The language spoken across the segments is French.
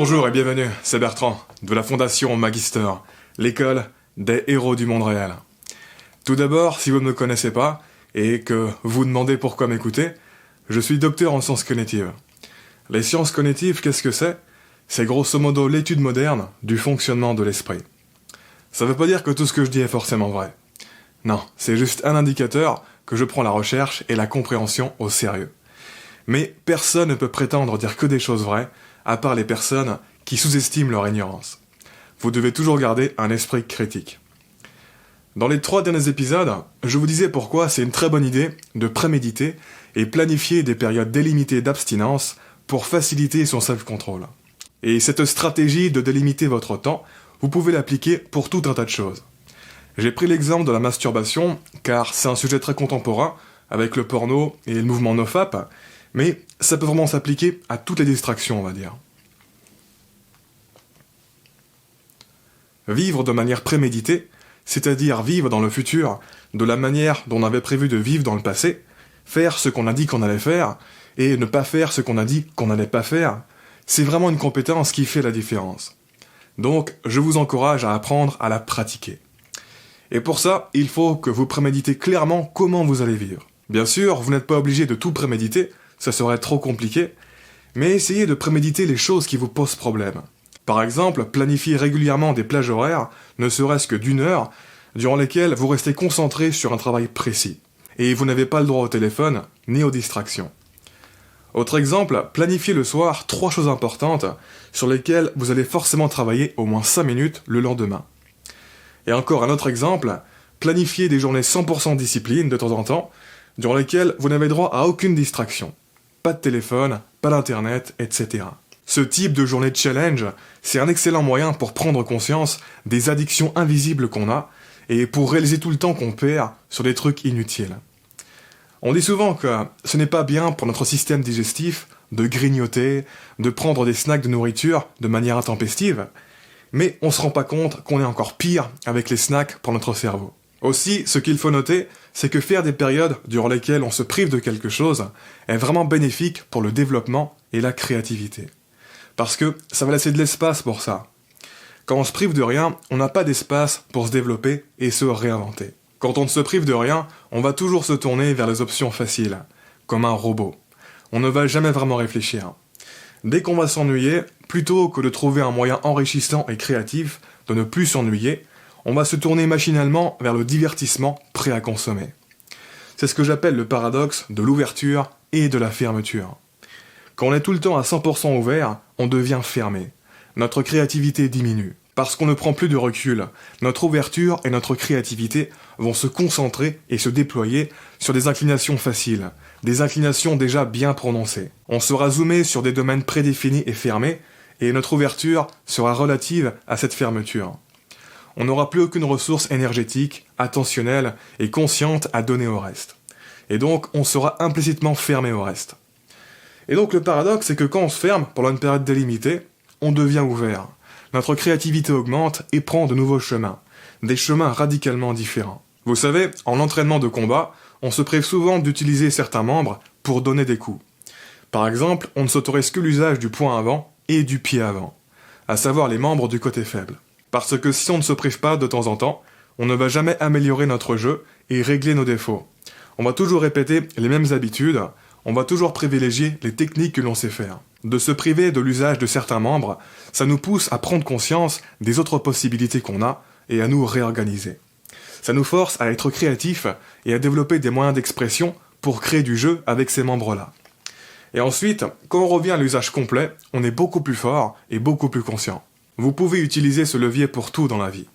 Bonjour et bienvenue, c'est Bertrand, de la Fondation Magister, l'école des héros du monde réel. Tout d'abord, si vous ne me connaissez pas, et que vous demandez pourquoi m'écouter, je suis docteur en sciences cognitives. Les sciences cognitives, qu'est-ce que c'est ? C'est grosso modo l'étude moderne du fonctionnement de l'esprit. Ça veut pas dire que tout ce que je dis est forcément vrai. Non, c'est juste un indicateur que je prends la recherche et la compréhension au sérieux. Mais personne ne peut prétendre dire que des choses vraies, à part les personnes qui sous-estiment leur ignorance. Vous devez toujours garder un esprit critique. Dans les 3 derniers épisodes, je vous disais pourquoi c'est une très bonne idée de préméditer et planifier des périodes délimitées d'abstinence pour faciliter son self-control. Et cette stratégie de délimiter votre temps, vous pouvez l'appliquer pour tout un tas de choses. J'ai pris l'exemple de la masturbation, car c'est un sujet très contemporain, avec le porno et le mouvement NoFap, mais ça peut vraiment s'appliquer à toutes les distractions, on va dire. Vivre de manière préméditée, c'est-à-dire vivre dans le futur de la manière dont on avait prévu de vivre dans le passé, faire ce qu'on a dit qu'on allait faire, et ne pas faire ce qu'on a dit qu'on n'allait pas faire, c'est vraiment une compétence qui fait la différence. Donc, je vous encourage à apprendre à la pratiquer. Et pour ça, il faut que vous préméditez clairement comment vous allez vivre. Bien sûr, vous n'êtes pas obligé de tout préméditer, ça serait trop compliqué, mais essayez de préméditer les choses qui vous posent problème. Par exemple, planifiez régulièrement des plages horaires, ne serait-ce que d'1 heure, durant lesquelles vous restez concentré sur un travail précis. Et vous n'avez pas le droit au téléphone, ni aux distractions. Autre exemple, planifiez le soir 3 choses importantes sur lesquelles vous allez forcément travailler au moins 5 minutes le lendemain. Et encore un autre exemple, planifiez des journées 100% discipline de temps en temps, durant lesquelles vous n'avez droit à aucune distraction. Pas de téléphone, pas d'internet, etc. Ce type de journée challenge, c'est un excellent moyen pour prendre conscience des addictions invisibles qu'on a et pour réaliser tout le temps qu'on perd sur des trucs inutiles. On dit souvent que ce n'est pas bien pour notre système digestif de grignoter, de prendre des snacks de nourriture de manière intempestive, mais on se rend pas compte qu'on est encore pire avec les snacks pour notre cerveau. Aussi, ce qu'il faut noter, c'est que faire des périodes durant lesquelles on se prive de quelque chose est vraiment bénéfique pour le développement et la créativité. Parce que ça va laisser de l'espace pour ça. Quand on se prive de rien, on n'a pas d'espace pour se développer et se réinventer. Quand on ne se prive de rien, on va toujours se tourner vers les options faciles, comme un robot. On ne va jamais vraiment réfléchir. Dès qu'on va s'ennuyer, plutôt que de trouver un moyen enrichissant et créatif de ne plus s'ennuyer, on va se tourner machinalement vers le divertissement prêt à consommer. C'est ce que j'appelle le paradoxe de l'ouverture et de la fermeture. Quand on est tout le temps à 100% ouvert, on devient fermé. Notre créativité diminue. Parce qu'on ne prend plus de recul, notre ouverture et notre créativité vont se concentrer et se déployer sur des inclinations faciles, des inclinations déjà bien prononcées. On sera zoomé sur des domaines prédéfinis et fermés, et notre ouverture sera relative à cette fermeture. On n'aura plus aucune ressource énergétique, attentionnelle et consciente à donner au reste. Et donc, on sera implicitement fermé au reste. Et donc, le paradoxe, c'est que quand on se ferme pendant une période délimitée, on devient ouvert. Notre créativité augmente et prend de nouveaux chemins. Des chemins radicalement différents. Vous savez, en entraînement de combat, on se prive souvent d'utiliser certains membres pour donner des coups. Par exemple, on ne s'autorise que l'usage du poing avant et du pied avant, à savoir les membres du côté faible. Parce que si on ne se prive pas de temps en temps, on ne va jamais améliorer notre jeu et régler nos défauts. On va toujours répéter les mêmes habitudes, on va toujours privilégier les techniques que l'on sait faire. De se priver de l'usage de certains membres, ça nous pousse à prendre conscience des autres possibilités qu'on a et à nous réorganiser. Ça nous force à être créatifs et à développer des moyens d'expression pour créer du jeu avec ces membres-là. Et ensuite, quand on revient à l'usage complet, on est beaucoup plus fort et beaucoup plus conscient. Vous pouvez utiliser ce levier pour tout dans la vie.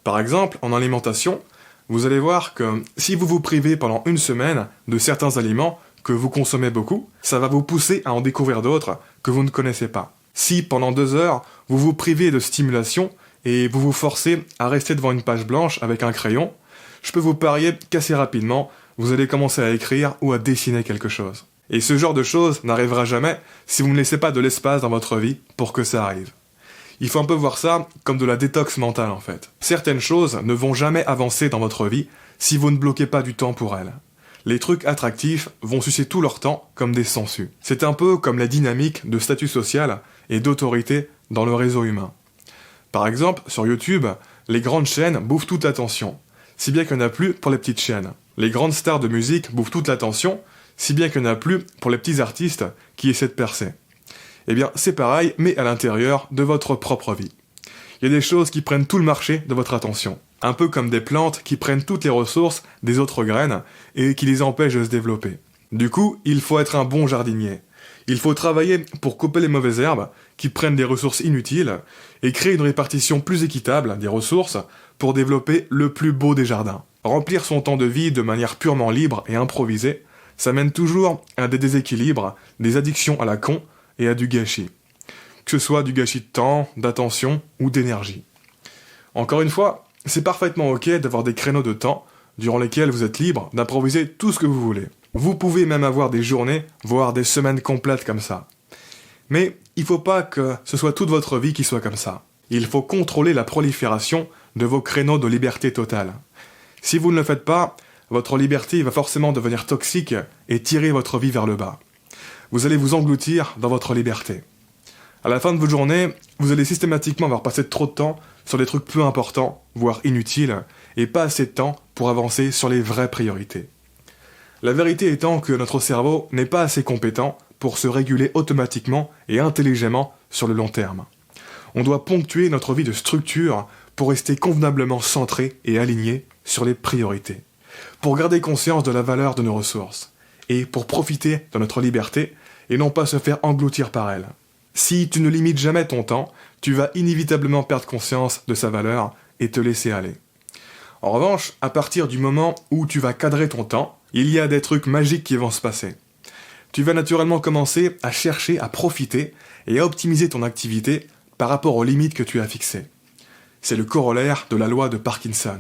Par exemple, en alimentation, vous allez voir que si vous vous privez pendant 1 semaine de certains aliments que vous consommez beaucoup, ça va vous pousser à en découvrir d'autres que vous ne connaissez pas. Si pendant 2 heures, vous vous privez de stimulation et vous vous forcez à rester devant une page blanche avec un crayon, je peux vous parier qu'assez rapidement, vous allez commencer à écrire ou à dessiner quelque chose. Et ce genre de choses n'arrivera jamais si vous ne laissez pas de l'espace dans votre vie pour que ça arrive. Il faut un peu voir ça comme de la détox mentale en fait. Certaines choses ne vont jamais avancer dans votre vie si vous ne bloquez pas du temps pour elles. Les trucs attractifs vont sucer tout leur temps comme des sangsues. C'est un peu comme la dynamique de statut social et d'autorité dans le réseau humain. Par exemple, sur YouTube, les grandes chaînes bouffent toute l'attention, si bien qu'il n'y en a plus pour les petites chaînes. Les grandes stars de musique bouffent toute l'attention, si bien qu'il n'y en a plus pour les petits artistes qui essaient de percer. Eh bien, c'est pareil, mais à l'intérieur de votre propre vie. Il y a des choses qui prennent tout le marché de votre attention. Un peu comme des plantes qui prennent toutes les ressources des autres graines et qui les empêchent de se développer. Du coup, il faut être un bon jardinier. Il faut travailler pour couper les mauvaises herbes qui prennent des ressources inutiles et créer une répartition plus équitable des ressources pour développer le plus beau des jardins. Remplir son temps de vie de manière purement libre et improvisée, ça mène toujours à des déséquilibres, des addictions à la con et à du gâchis. Que ce soit du gâchis de temps, d'attention ou d'énergie. Encore une fois, c'est parfaitement ok d'avoir des créneaux de temps durant lesquels vous êtes libre d'improviser tout ce que vous voulez. Vous pouvez même avoir des journées, voire des semaines complètes comme ça. Mais il faut pas que ce soit toute votre vie qui soit comme ça. Il faut contrôler la prolifération de vos créneaux de liberté totale. Si vous ne le faites pas, votre liberté va forcément devenir toxique et tirer votre vie vers le bas. Vous allez vous engloutir dans votre liberté. À la fin de votre journée, vous allez systématiquement avoir passé trop de temps sur des trucs peu importants, voire inutiles, et pas assez de temps pour avancer sur les vraies priorités. La vérité étant que notre cerveau n'est pas assez compétent pour se réguler automatiquement et intelligemment sur le long terme. On doit ponctuer notre vie de structure pour rester convenablement centré et aligné sur les priorités, pour garder conscience de la valeur de nos ressources, et pour profiter de notre liberté et non pas se faire engloutir par elle. Si tu ne limites jamais ton temps, tu vas inévitablement perdre conscience de sa valeur et te laisser aller. En revanche, à partir du moment où tu vas cadrer ton temps, il y a des trucs magiques qui vont se passer. Tu vas naturellement commencer à chercher à profiter et à optimiser ton activité par rapport aux limites que tu as fixées. C'est le corollaire de la loi de Parkinson.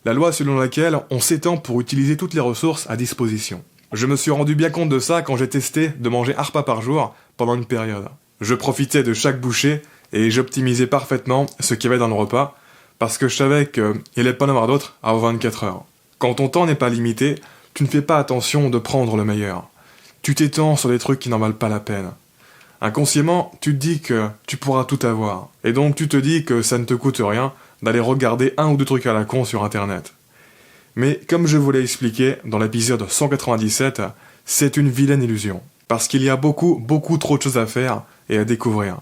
La loi selon laquelle on s'étend pour utiliser toutes les ressources à disposition. Je me suis rendu bien compte de ça quand j'ai testé de manger un repas par jour pendant une période. Je profitais de chaque bouchée et j'optimisais parfaitement ce qu'il y avait dans le repas parce que je savais qu'il n'allait pas en avoir d'autres avant 24 heures. Quand ton temps n'est pas limité, tu ne fais pas attention de prendre le meilleur. Tu t'étends sur des trucs qui n'en valent pas la peine. Inconsciemment, tu te dis que tu pourras tout avoir. Et donc tu te dis que ça ne te coûte rien d'aller regarder un ou deux trucs à la con sur internet. Mais comme je vous l'ai expliqué dans l'épisode 197, c'est une vilaine illusion. Parce qu'il y a beaucoup trop de choses à faire et à découvrir.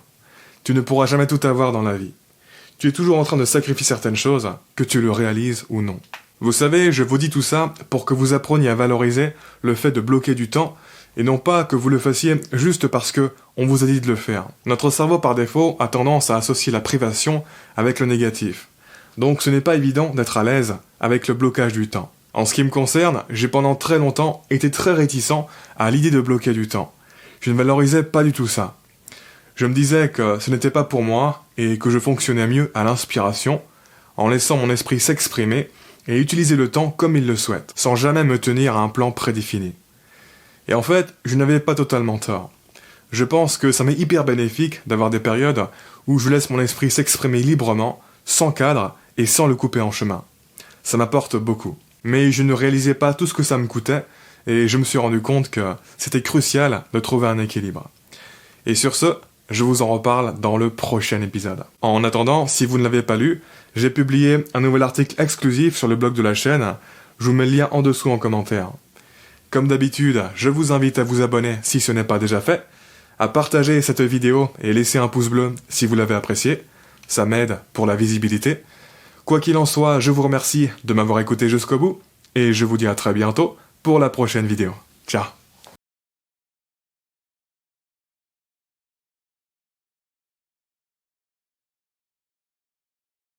Tu ne pourras jamais tout avoir dans la vie. Tu es toujours en train de sacrifier certaines choses, que tu le réalises ou non. Vous savez, je vous dis tout ça pour que vous appreniez à valoriser le fait de bloquer du temps, et non pas que vous le fassiez juste parce que on vous a dit de le faire. Notre cerveau par défaut a tendance à associer la privation avec le négatif. Donc ce n'est pas évident d'être à l'aise avec le blocage du temps. En ce qui me concerne, j'ai pendant très longtemps été très réticent à l'idée de bloquer du temps. Je ne valorisais pas du tout ça. Je me disais que ce n'était pas pour moi et que je fonctionnais mieux à l'inspiration, en laissant mon esprit s'exprimer et utiliser le temps comme il le souhaite, sans jamais me tenir à un plan prédéfini. Et en fait, je n'avais pas totalement tort. Je pense que ça m'est hyper bénéfique d'avoir des périodes où je laisse mon esprit s'exprimer librement, sans cadre et sans le couper en chemin. Ça m'apporte beaucoup. Mais je ne réalisais pas tout ce que ça me coûtait et je me suis rendu compte que c'était crucial de trouver un équilibre. Et sur ce, je vous en reparle dans le prochain épisode. En attendant, si vous ne l'avez pas lu, j'ai publié un nouvel article exclusif sur le blog de la chaîne. Je vous mets le lien en dessous en commentaire. Comme d'habitude, je vous invite à vous abonner si ce n'est pas déjà fait, à partager cette vidéo et laisser un pouce bleu si vous l'avez apprécié. Ça m'aide pour la visibilité. Quoi qu'il en soit, je vous remercie de m'avoir écouté jusqu'au bout et je vous dis à très bientôt pour la prochaine vidéo. Ciao.